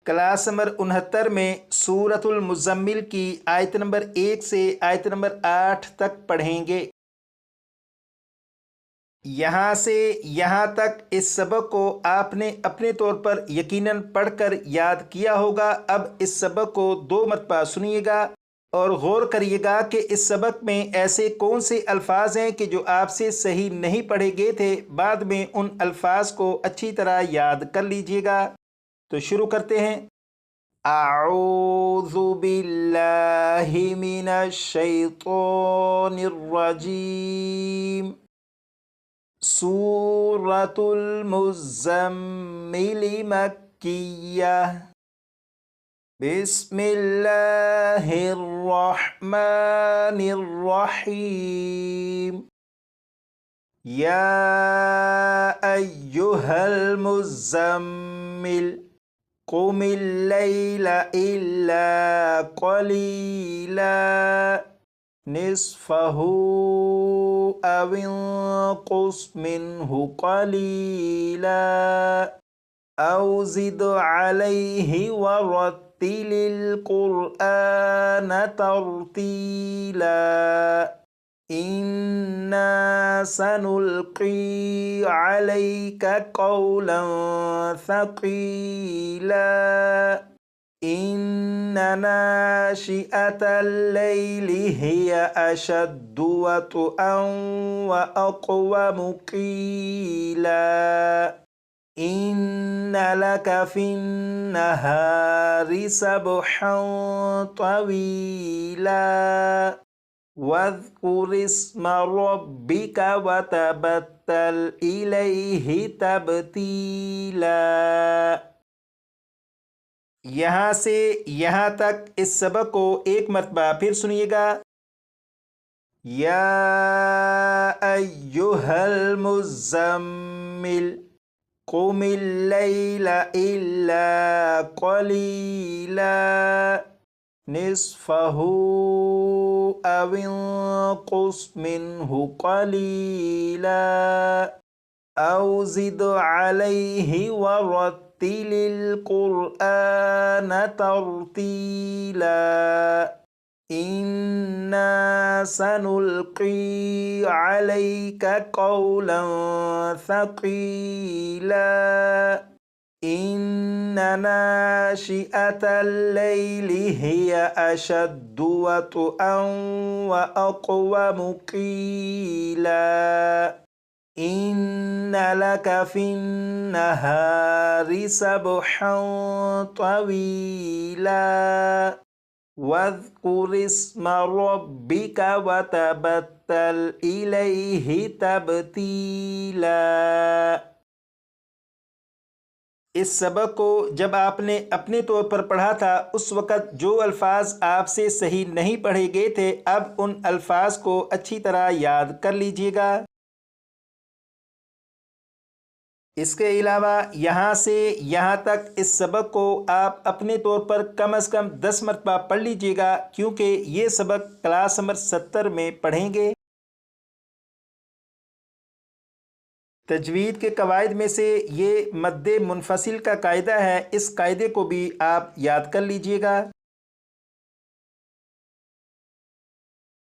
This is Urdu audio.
کلاس نمبر 69 میں سورۃ المزمل کی آیت نمبر 1 سے آیت نمبر 8 تک پڑھیں گے۔ یہاں سے یہاں تک اس سبق کو آپ نے اپنے طور پر یقیناً پڑھ کر یاد کیا ہوگا۔ اب اس سبق کو 2 مرتبہ سنیے گا اور غور کریے گا کہ اس سبق میں ایسے کون سے الفاظ ہیں کہ جو آپ سے صحیح نہیں پڑھے گئے تھے، بعد میں ان الفاظ کو اچھی طرح یاد کر لیجئے گا۔ تو شروع کرتے ہیں۔ اعوذ باللہ من الشیطان الرجیم۔ سورۃ المزمل مکیہ۔ بسم اللہ الرحمن الرحیم۔ یا ایہا المزمل قم اللیل الا قلیلا نصفہ او انقص منہ قلیلا او زد علیہ ورتل القرآن ترتیلا انا سنلقی علیک قولا ثقیلا ان ناشئة اللیل ہی اشد وطئا واقوم قیلا ان لک فی النہار سبحا طویلا واذکر اسم ربک وتبتل الیہ تبتیلا۔ یہاں سے یہاں تک اس سبق کو 1 مرتبہ پھر سنیے گا۔ یا ایہا المزمل قم اللیل الا قلیلا نصفہ او انقص منہ قلیلا او زد علیہ ورتل القرآن ترتیلا انا سنلقی علیک قولا ثقیلا ان ناشئة اللیل ہی اشد وطئا واقوم قیلا ان لک فی النہار سبحا طویلا واذکر اسم ربک وتبتل الیہ تبتیلا۔ اس سبق کو جب آپ نے اپنے طور پر پڑھا تھا اس وقت جو الفاظ آپ سے صحیح نہیں پڑھے گئے تھے، اب ان الفاظ کو اچھی طرح یاد کر لیجئے گا۔ اس کے علاوہ یہاں سے یہاں تک اس سبق کو آپ اپنے طور پر کم از کم 10 مرتبہ پڑھ لیجئے گا، کیونکہ یہ سبق کلاس نمبر 70 میں پڑھیں گے۔ تجوید کے قواعد میں سے یہ مد منفصل کا قاعدہ ہے، اس قاعدے کو بھی آپ یاد کر لیجئے گا۔